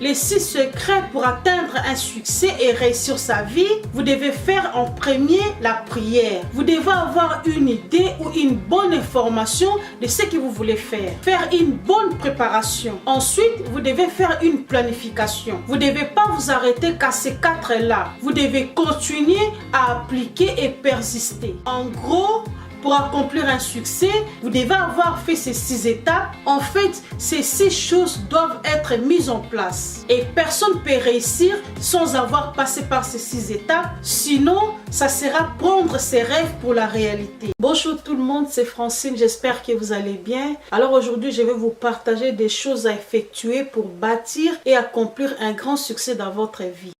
Les 6 secrets pour atteindre un succès et réussir sa vie, vous devez faire en premier la prière. Vous devez avoir une idée ou une bonne information de ce que vous voulez faire. Faire une bonne préparation. Ensuite, vous devez faire une planification. Vous ne devez pas vous arrêter qu'à ces 4-là. Vous devez continuer à appliquer et persister. En gros, pour accomplir un succès, vous devez avoir fait ces 6 étapes. En fait, ces 6 choses doivent être mises en place. Et personne ne peut réussir sans avoir passé par ces 6 étapes. Sinon, ça sera prendre ses rêves pour la réalité. Bonjour tout le monde, c'est Francine. J'espère que vous allez bien. Alors aujourd'hui, je vais vous partager des choses à effectuer pour bâtir et accomplir un grand succès dans votre vie.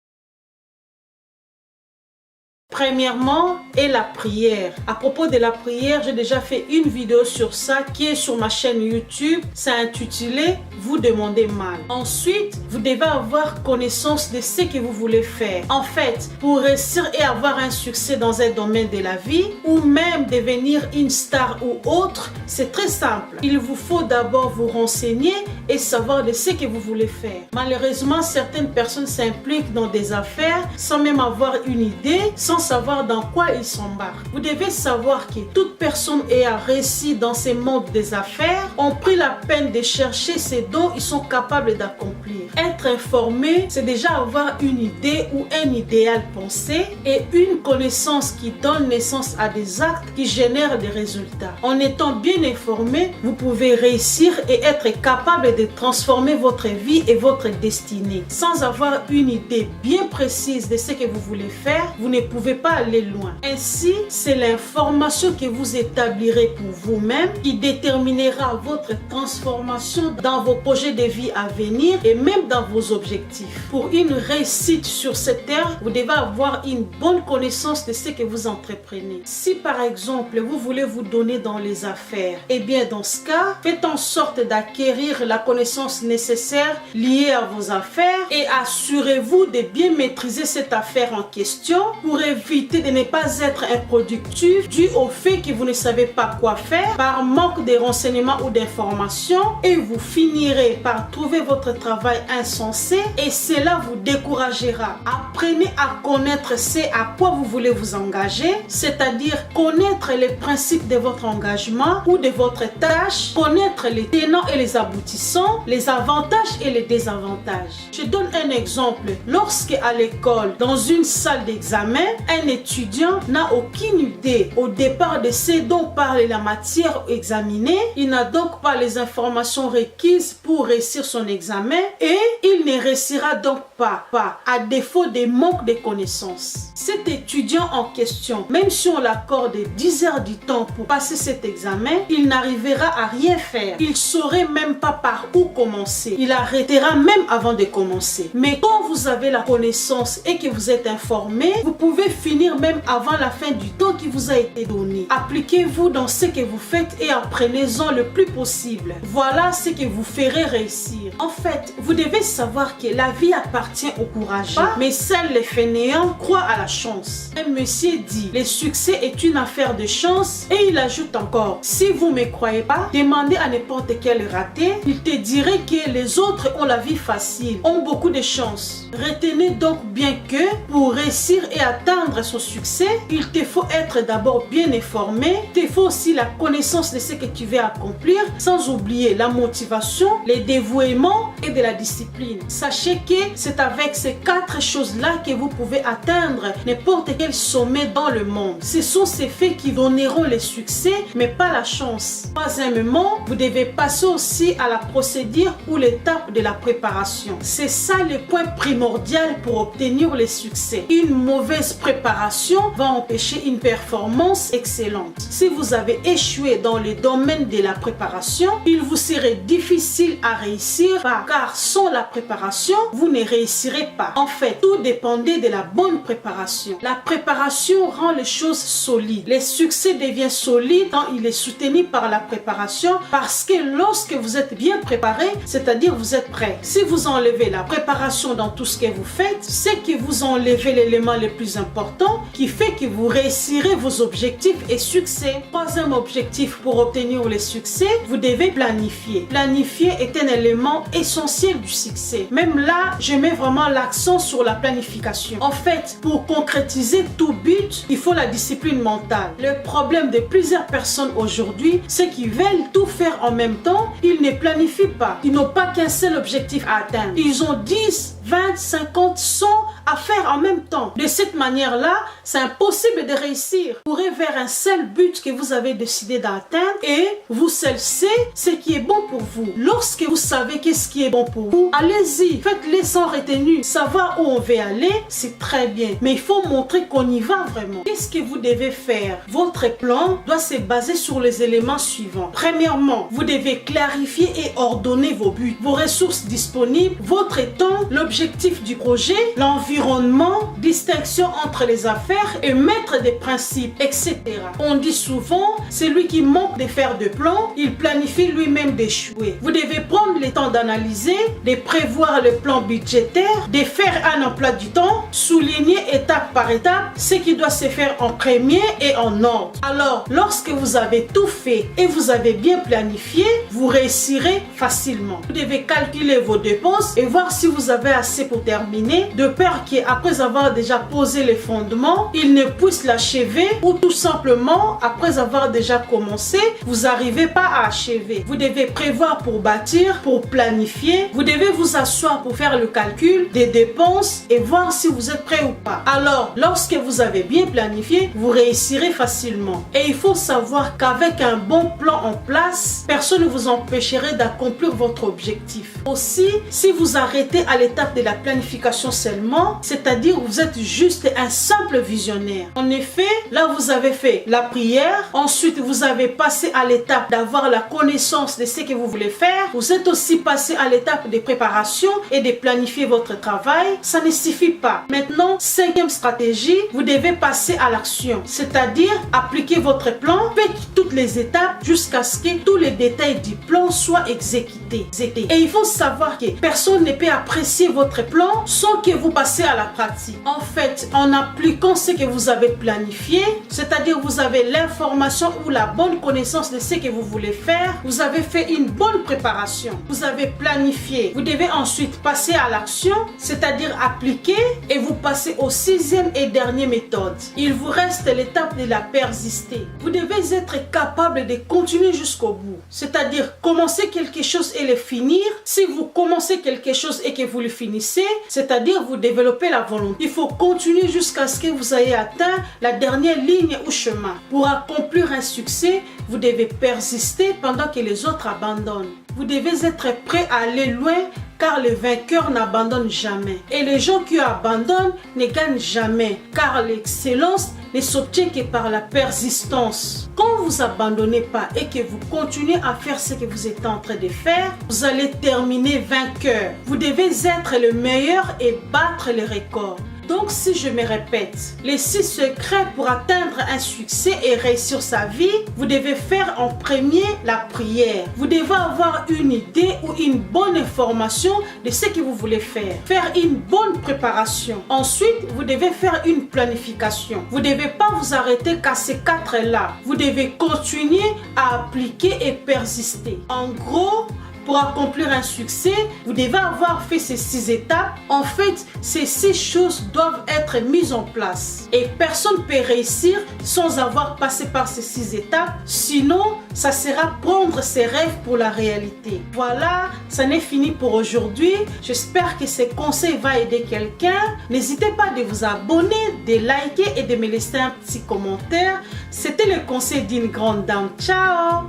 Premièrement, est la prière. À propos de la prière, j'ai déjà fait une vidéo sur ça qui est sur ma chaîne YouTube. C'est intitulé « Vous demandez mal ». Ensuite, vous devez avoir connaissance de ce que vous voulez faire. En fait, pour réussir et avoir un succès dans un domaine de la vie ou même devenir une star ou autre, c'est très simple. Il vous faut d'abord vous renseigner et savoir de ce que vous voulez faire. Malheureusement, certaines personnes s'impliquent dans des affaires sans même avoir une idée, sans savoir dans quoi ils s'embarquent. Vous devez savoir que toute personne ayant réussi dans ces mondes des affaires ont pris la peine de chercher ce dont ils sont capables d'accomplir. Être informé, c'est déjà avoir une idée ou un idéal pensé et une connaissance qui donne naissance à des actes qui génèrent des résultats. En étant bien informé, vous pouvez réussir et être capable de transformer votre vie et votre destinée. Sans avoir une idée bien précise de ce que vous voulez faire, vous ne pouvez pas aller loin. Ainsi, c'est l'information que vous établirez pour vous-même qui déterminera votre transformation dans vos projets de vie à venir et même dans vos objectifs. Pour une réussite sur cette terre, vous devez avoir une bonne connaissance de ce que vous entreprenez. Si par exemple, vous voulez vous donner dans les affaires, eh bien dans ce cas, faites en sorte d'acquérir la connaissance nécessaire liée à vos affaires et assurez-vous de bien maîtriser cette affaire en question pour éviter de ne pas être improductif dû au fait que vous ne savez pas quoi faire par manque de renseignements ou d'informations et vous finirez par trouver votre travail insensé et cela vous découragera. Apprenez à connaître ce à quoi vous voulez vous engager, c'est-à-dire connaître les principes de votre engagement ou de votre tâche, connaître les tenants et les aboutissants, les avantages et les désavantages. Je donne un exemple. Lorsque à l'école, dans une salle d'examen, un étudiant n'a aucune idée au départ de ce dont parle la matière examinée, il n'a donc pas les informations requises pour réussir son examen et il ne réussira donc pas à défaut de manque de connaissances. Cet étudiant en question, même si on l'accorde 10 heures du temps pour passer cet examen, il n'arrivera à rien faire. Il ne saurait même pas par où commencer. Il arrêtera même avant de commencer. Mais quand vous avez la connaissance et que vous êtes informé, vous pouvez finir même avant la fin du temps qui vous a été donné. Appliquez-vous dans ce que vous faites et apprenez-en le plus possible. Voilà ce que vous ferez réussir. En fait, vous devez savoir que la vie appartient aux courageux, mais seuls les fainéants croient à la chance. Un monsieur dit, le succès est une affaire de chance et il ajoute encore, si vous ne me croyez pas, demandez à n'importe quel raté, il te dirait que les autres ont la vie facile, ont beaucoup de chance. Retenez donc bien que pour réussir et atteindre son succès, il te faut être d'abord bien informé, il te faut aussi la connaissance de ce que tu veux accomplir, sans oublier la motivation, le dévouement et de la discipline. Sachez que c'est avec ces 4 choses-là que vous pouvez atteindre n'importe quel sommet dans le monde. Ce sont ces faits qui donneront le succès, mais pas la chance. Troisièmement, vous devez passer aussi à la procédure ou l'étape de la préparation. C'est ça le point primordial pour obtenir le succès. Une mauvaise préparation va empêcher une performance excellente. Si vous avez échoué dans le domaine de la préparation, il vous serait difficile à réussir car sans la préparation, vous ne réussirez pas. En fait, tout dépendait de la bonne préparation. La préparation rend les choses solides. Le succès devient solide quand il est soutenu par la préparation parce que lorsque vous êtes bien préparé, c'est-à-dire vous êtes prêt. Si vous enlevez la préparation dans tout ce que vous faites, c'est que vous enlevez l'élément le plus important qui fait que vous réussirez vos objectifs et succès. Troisième objectif pour obtenir le succès, vous devez planifier. Planifier est un élément essentiel du succès. Même là, je mets vraiment l'accent sur la planification. En fait, pour concrétiser tout but, il faut la discipline mentale. Le problème de plusieurs personnes aujourd'hui, c'est qu'ils veulent tout faire en même temps, ils ne planifient pas. Ils n'ont pas qu'un seul objectif à atteindre. Ils ont 10, 20, 50, 100 à faire en même temps. De cette manière-là, c'est impossible de réussir. Vous courez vers un seul but que vous avez décidé d'atteindre et vous seul savez ce qui est bon pour vous. Lorsque vous savez qu'est-ce qui est bon pour vous, allez-y, faites-les sans retenue. Savoir où on veut aller, c'est très bien, mais il faut montrer qu'on y va vraiment. Qu'est-ce que vous devez faire? Votre plan doit se baser sur les éléments suivants. Premièrement, vous devez clarifier et ordonner vos buts, vos ressources disponibles, votre temps, l'objectif du projet, l'environnement, distinction entre les affaires et mettre des principes, etc. On dit souvent, celui qui manque de faire de plan, il planifie lui-même d'échouer. Vous devez prendre le temps d'analyser, de prévoir le plan budgétaire, de faire un emploi du temps, souligner étape par étape ce qui doit se faire en premier et en ordre. Alors, lorsque vous avez tout fait et vous avez bien planifié, vous réussirez facilement. Vous devez calculer vos dépenses et voir si vous avez assez pour terminer, de peur qu'après avoir déjà posé les fondements, il ne puisse l'achever ou tout simplement, après avoir déjà commencé, vous n'arrivez pas à achever. Vous devez prévoir pour bâtir, pour planifier. Vous devez vous asseoir pour faire le calcul des dépenses et voir si vous êtes prêt ou pas. Alors, lorsque vous avez bien planifié, vous réussirez facilement. Et il faut savoir qu'avec un bon plan en place, personne ne vous empêcherait d'accomplir votre objectif. Aussi, si vous arrêtez à l'étape de la planification seulement, c'est-à-dire vous êtes juste un simple visionnaire. En effet, là vous avez fait la prière, ensuite vous avez passé à l'étape d'avoir la connaissance de ce que vous voulez faire, vous êtes aussi passé à l'étape de préparation et de planifier votre travail. Ça ne suffit pas. Maintenant, cinquième stratégie, vous devez passer à l'action, c'est-à-dire appliquer votre plan, faites toutes les étapes jusqu'à ce que tous les détails du plan soient exécutés. Et il faut savoir que personne ne peut apprécier votre plan sans que vous passiez à la pratique. En fait, en appliquant ce que vous avez planifié, c'est-à-dire vous avez l'information ou la bonne connaissance de ce que vous voulez faire, vous avez fait une bonne préparation, vous avez planifié. Vous devez ensuite passer à l'action, c'est-à-dire appliquer, et vous passez au sixième et dernier méthode. Il vous reste l'étape de la persister. Vous devez être capable de continuer jusqu'au bout, c'est-à-dire commencer quelque chose et le finir. Si vous commencez quelque chose et que vous le finissez, c'est-à-dire vous développez la volonté. Il faut continuer jusqu'à ce que vous ayez atteint la dernière ligne ou chemin. Pour accomplir un succès, vous devez persister pendant que les autres abandonnent. Vous devez être prêt à aller loin car les vainqueurs n'abandonnent jamais. Et les gens qui abandonnent ne gagnent jamais car l'excellence ne s'obtient que par la persistance. Quand vous abandonnez pas et que vous continuez à faire ce que vous êtes en train de faire, vous allez terminer vainqueur. Vous devez être le meilleur et battre les records. Donc, si je me répète, les 6 secrets pour atteindre un succès et réussir sa vie, vous devez faire en premier la prière. Vous devez avoir une idée ou une bonne information de ce que vous voulez faire. Faire une bonne préparation. Ensuite, vous devez faire une planification. Vous ne devez pas vous arrêter qu'à ces 4-là. Vous devez continuer à appliquer et persister. En gros, pour accomplir un succès, vous devez avoir fait ces 6 étapes. En fait, ces 6 choses doivent être mises en place. Et personne ne peut réussir sans avoir passé par ces 6 étapes. Sinon, ça sera prendre ses rêves pour la réalité. Voilà, ça n'est fini pour aujourd'hui. J'espère que ces conseils vont aider quelqu'un. N'hésitez pas de vous abonner, de liker et de me laisser un petit commentaire. C'était le conseil d'une grande dame. Ciao!